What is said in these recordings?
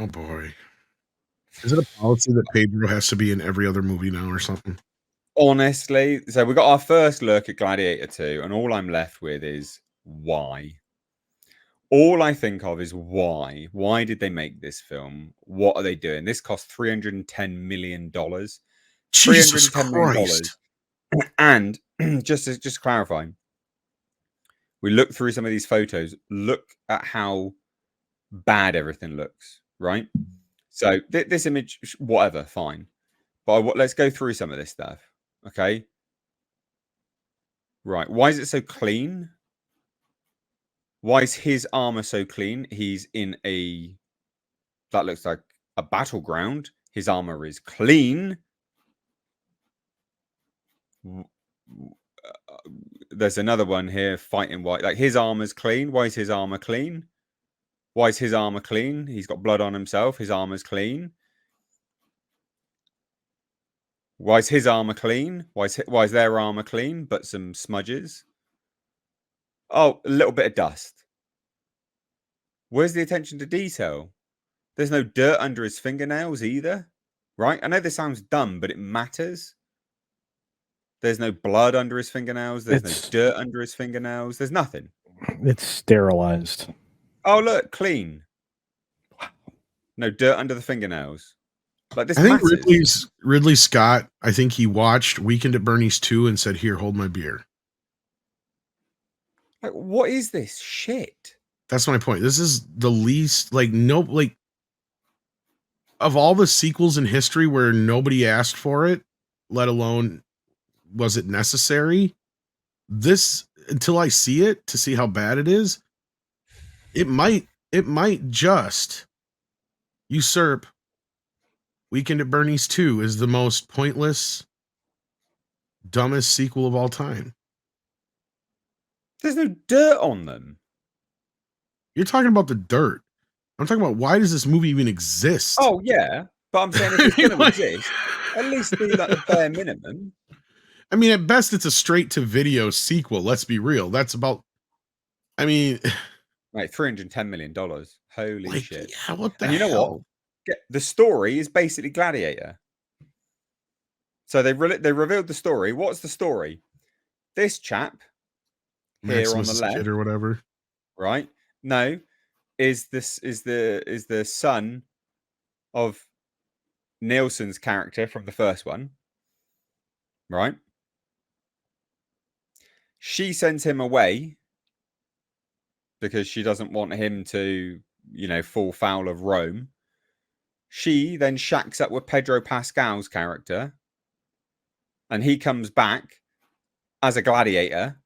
Oh boy. Is it a policy that Pedro has to be in every other movie now or something? Honestly, so we got our first look at Gladiator 2, and all I'm left with is why. All I think of is why. Why did they make this film? What are they doing? This cost $310 million. Jesus $310 Christ. million. And just clarifying, we look through some of these photos, look at how bad everything looks, right? So this image, whatever, fine. But let's go through some of this stuff, okay? Right. Why is it so clean? Why is his armor so clean? He's in that looks like a battleground. His armor is clean. There's another one here fighting white. Like his armor's clean. Why is his armor clean? Why is his armor clean? He's got blood on himself. His armor's clean. Why is his armor clean? Why is their armor clean, but some smudges? Oh, a little bit of dust. Where's the attention to detail? There's no dirt under his fingernails either, right? I know this sounds dumb, but it matters. There's no blood under his fingernails. There's no dirt under his fingernails. There's nothing. It's sterilized. Oh, look, clean. No dirt under the fingernails. Like this I think matters. Ridley Scott, I think he watched Weekend at Bernie's 2 and said, "Here, hold my beer." Like, what is this shit? That's my point. This is the least, of all the sequels in history where nobody asked for it, let alone was it necessary. This, until I see it to see how bad it is, it might just usurp Weekend at Bernie's 2 is the most pointless, dumbest sequel of all time. There's no dirt on them. You're talking about the dirt. I'm talking about why does this movie even exist? Oh, yeah. But I'm saying if it's going to exist, at least be like the bare minimum. I mean, at best, it's a straight-to-video sequel. Let's be real. That's about... I mean... Like $310 million. Holy shit. Yeah, what the hell? And you know what? The story is basically Gladiator. So they revealed the story. What's the story? This chap here Maximus on the left, kid or whatever, right? No, is the son of Nielsen's character from the first one, right? She sends him away because she doesn't want him to, fall foul of Rome. She then shacks up with Pedro Pascal's character, and he comes back as a gladiator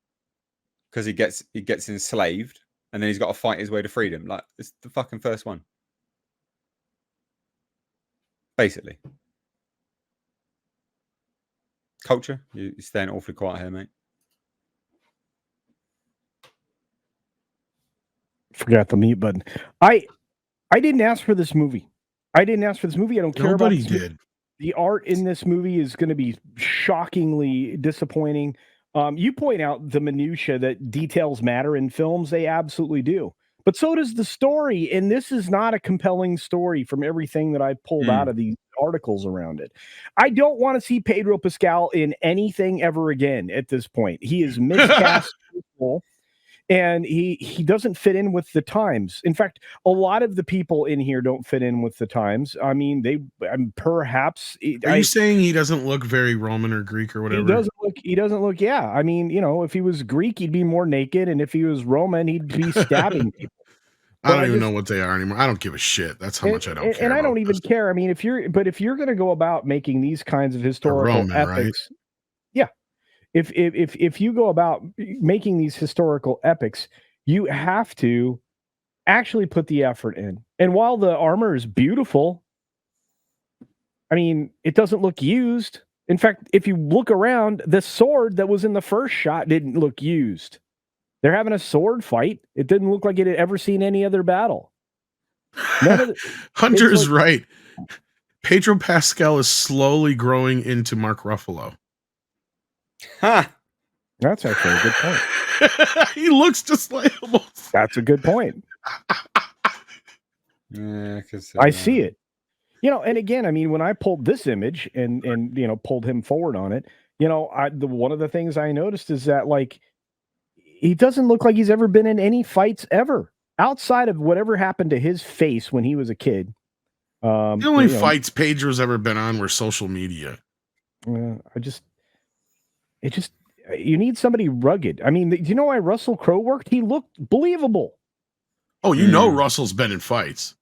because he gets enslaved, and then he's got to fight his way to freedom. Like, it's the fucking first one, basically. Culture, you're staying awfully quiet here, mate. Forgot the mute button. I didn't ask for this movie. I don't care about nobody did. The art in this movie is going to be shockingly disappointing. You point out the minutia that details matter in films. They absolutely do. But so does the story. And this is not a compelling story from everything that I pulled out of these articles around it. I don't want to see Pedro Pascal in anything ever again at this point. He is miscast. And he doesn't fit in with the times. In fact, a lot of the people in here don't fit in with the times. I mean, perhaps. Are you saying he doesn't look very Roman or Greek or whatever? He doesn't look. Yeah, I mean, if he was Greek, he'd be more naked, and if he was Roman, he'd be stabbing people. I don't even know what they are anymore. I don't give a shit. That's how much I don't care. And I don't even care. I mean, if you're going to go about making these kinds of historical epics, right? Yeah. If you go about making these historical epics, you have to actually put the effort in. And while the armor is beautiful, I mean, it doesn't look used. In fact, if you look around, the sword that was in the first shot didn't look used. They're having a sword fight. It didn't look like it had ever seen any other battle. Hunter's right. Pedro Pascal is slowly growing into Mark Ruffalo. Ha! That's actually a good point. He looks just like him. That's a good point. Yeah, I see it. And again, I mean, when I pulled this image and pulled him forward on it, one of the things I noticed is that like he doesn't look like he's ever been in any fights ever outside of whatever happened to his face when he was a kid. The only fights Pedro's ever been on were social media. You need somebody rugged. I mean, do you know why Russell Crowe worked? He looked believable. Oh, Russell's been in fights.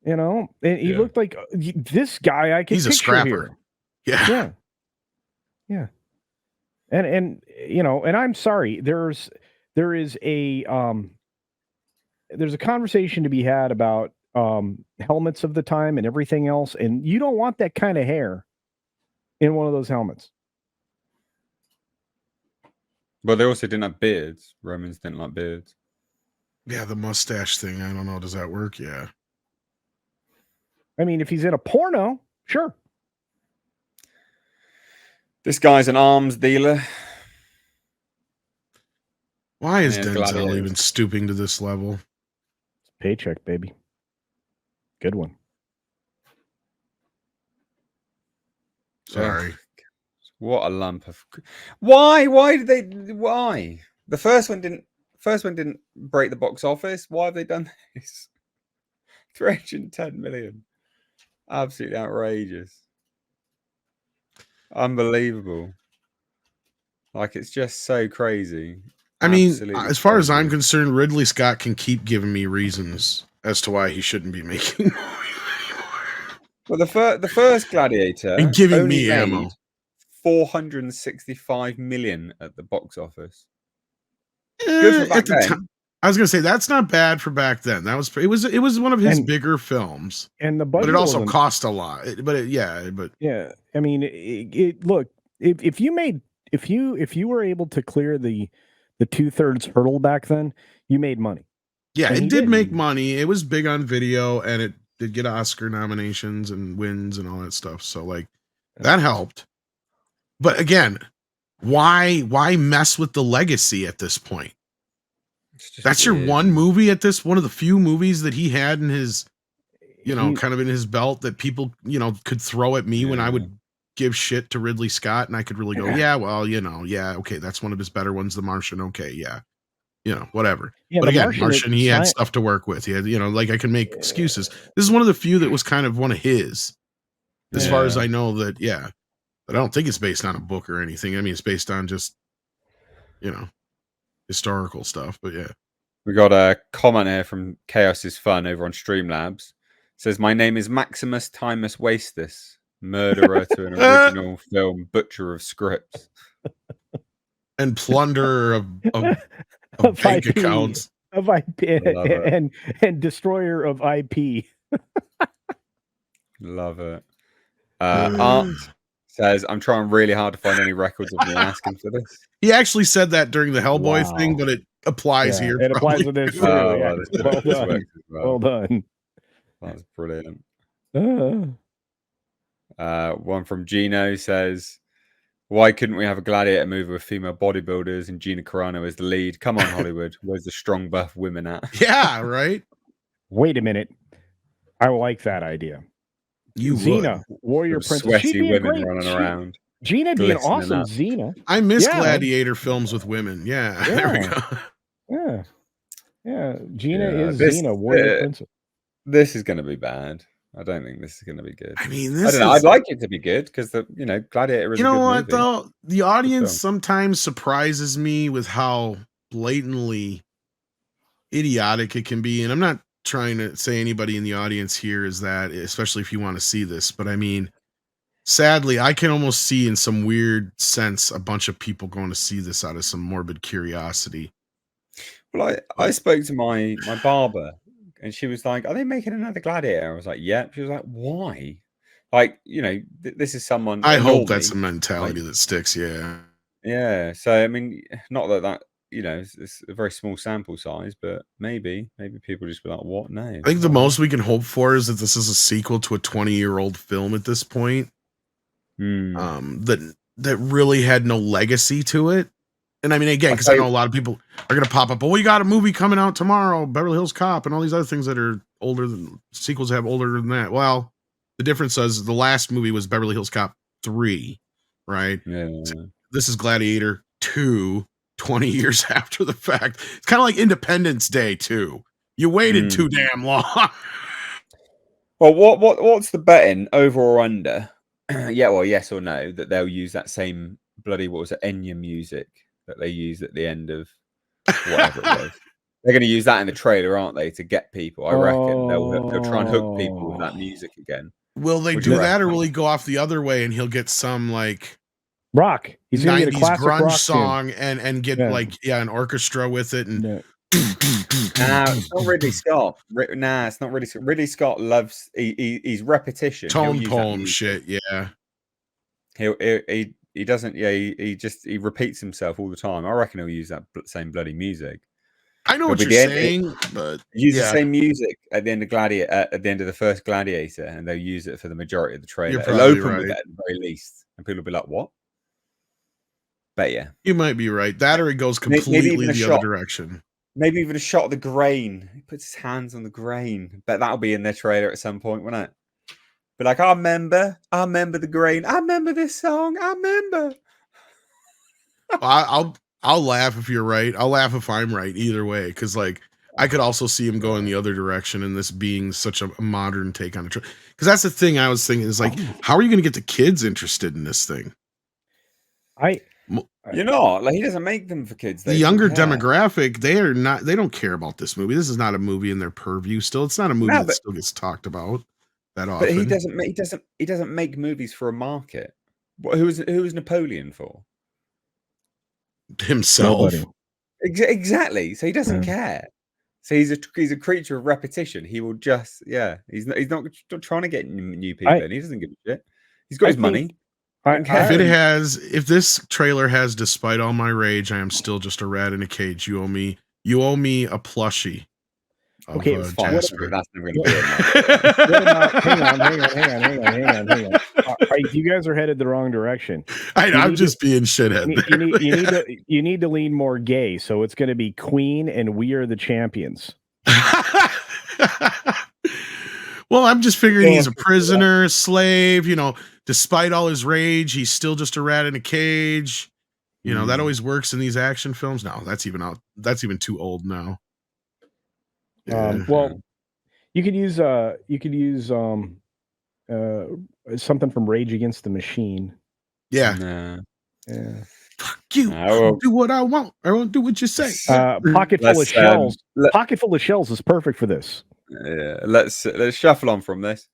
And he looked like this guy. I can. He's a scrapper. Here. Yeah. And I'm sorry. There is a there's a conversation to be had about helmets of the time and everything else, and you don't want that kind of hair in one of those helmets. But they also didn't have beards. Romans didn't like beards. Yeah, the mustache thing. I don't know. Does that work? Yeah. I mean, if he's in a porno, sure. This guy's an arms dealer. Why is Denzel even stooping to this level? Paycheck, baby. Good one. Sorry. What a lump of. Why? Why did they? Why? The first one didn't break the box office. Why have they done this? 310 million. Absolutely outrageous. Unbelievable. Like, it's just so crazy. I mean, as far as I'm concerned, Ridley Scott can keep giving me reasons as to why he shouldn't be making movies anymore. Well, the first Gladiator and giving me ammo. 465 million at the box office. Good for back then. I was gonna say that's not bad for back then. It was one of his bigger films, and the budget, but it also cost a lot. Yeah. I mean, look, if you were able to clear the 2/3 hurdle back then, you made money. Yeah, and it did make money. It was big on video, and it did get Oscar nominations and wins and all that stuff. So like that helped. But again, why mess with the legacy at this point? That's your one movie at this, one of the few movies that he had in his, kind of in his belt that people, could throw at me when I would give shit to Ridley Scott, and I could really go, okay, that's one of his better ones, The Martian. Okay, whatever. Yeah, but again, Martian, he had stuff to work with. He had, like I can make excuses. This is one of the few that was kind of one of his, as far as I know. That but I don't think it's based on a book or anything. I mean, it's based on just, historical stuff. But yeah, we got a comment here from Chaos is Fun over on Streamlabs. It says, "My name is Maximus Timus Wastus, murderer to an original film, butcher of scripts, and plunderer of bank accounts, of IP, and destroyer of IP." Love it. Art says, "I'm trying really hard to find any records of me asking for this." He actually said that during the Hellboy thing, but it applies here. It applies to this. Well done. That's brilliant. One from Gino says, "Why couldn't we have a Gladiator movie with female bodybuilders and Gina Carano as the lead? Come on, Hollywood. Where's the strong buff women at?" Yeah, right. Wait a minute. I like that idea. Xena, warrior princess, sweaty women running around. Gina be an awesome Xena. I miss Gladiator films with women. Yeah, there we go. Yeah. Gina is Xena, warrior princess. This is going to be bad. I don't think this is going to be good. I mean, I'd like it to be good because Gladiator is. You know what though? The audience sometimes surprises me with how blatantly idiotic it can be, and I'm not trying to say anybody in the audience here is that, especially if you want to see this, but I mean, sadly, I can almost see in some weird sense a bunch of people going to see this out of some morbid curiosity. Well, I spoke to my barber, and she was like, "Are they making another Gladiator?" I was like, "Yeah." She was like, "Why?" Like, this is someone. I hope that's a mentality that sticks. Yeah. Yeah. So I mean, not that. It's a very small sample size, but maybe people just be like, "What?" No. I think the most we can hope for is that this is a sequel to a 20-year-old film at this point. That really had no legacy to it. And I mean, again, because I know a lot of people are going to pop up, "Oh, we got a movie coming out tomorrow, Beverly Hills Cop," and all these other things that are sequels have older than that. Well, the difference is the last movie was Beverly Hills Cop 3, right? Yeah. This is Gladiator 2, 20 years after the fact. It's kind of like Independence Day 2. You waited too damn long. Well, what's the betting, over or under? Yeah, well, yes or no, that they'll use that same bloody, what was it, Enya music that they used at the end of whatever it was. They're going to use that in the trailer, aren't they, to get people? I reckon they'll try and hook people with that music again. Will they do that, or will he go off the other way and he'll get some like rock? He's going to get a classic grunge rock song and get an orchestra with it. And nah, it's not Ridley Scott. Nah, it's not Ridley Scott. Ridley Scott loves he's repetition, tone poem shit. Yeah, he doesn't. Yeah, he repeats himself all the time. I reckon he'll use that same bloody music. I know what you're saying, but use the same music at the end of Gladiator, at the end of the first Gladiator, and they'll use it for the majority of the trailer. It'll open with that at the very least, and people will be like, "What?" But yeah, you might be right. That or it goes completely the other direction. Maybe even a shot of the grain. He puts his hands on the grain. Bet that'll be in their trailer at some point, won't it? But like, I remember the grain. I remember this song. I remember. I'll laugh if you're right. I'll laugh if I'm right. Either way, because like I could also see him going the other direction, and this being such a modern take on it. Because that's the thing I was thinking is like, how are you going to get the kids interested in this thing? You're not like, he doesn't make them for kids. The younger demographic, they don't care about this movie. This is not a movie in their purview. Still, it's not a movie that still gets talked about that often. But he doesn't make movies for a market. Who is Napoleon for? Himself. Nobody. Exactly. So he doesn't care. So he's a creature of repetition. He will just he's not trying to get new people in. He doesn't give a shit. He's got his money. If this trailer has "Despite All My Rage, I Am Still Just a Rat in a Cage," you owe me a plushie. Okay, it's fine. That's never going to be it. Hang on. You guys are headed the wrong direction. I'm just being shithead. You need to lean more gay. So it's going to be Queen and We Are the Champions. Well, I'm just figuring he's a prisoner, slave. Despite all his rage, he's still just a rat in a cage. That always works in these action films. No, that's even too old now. Well, you could use something from Rage Against the Machine. Yeah. Fuck you! I'll do what I want. I won't do what you say. Pocket full of shells. Pocket full of shells is perfect for this. Yeah, let's shuffle on from this.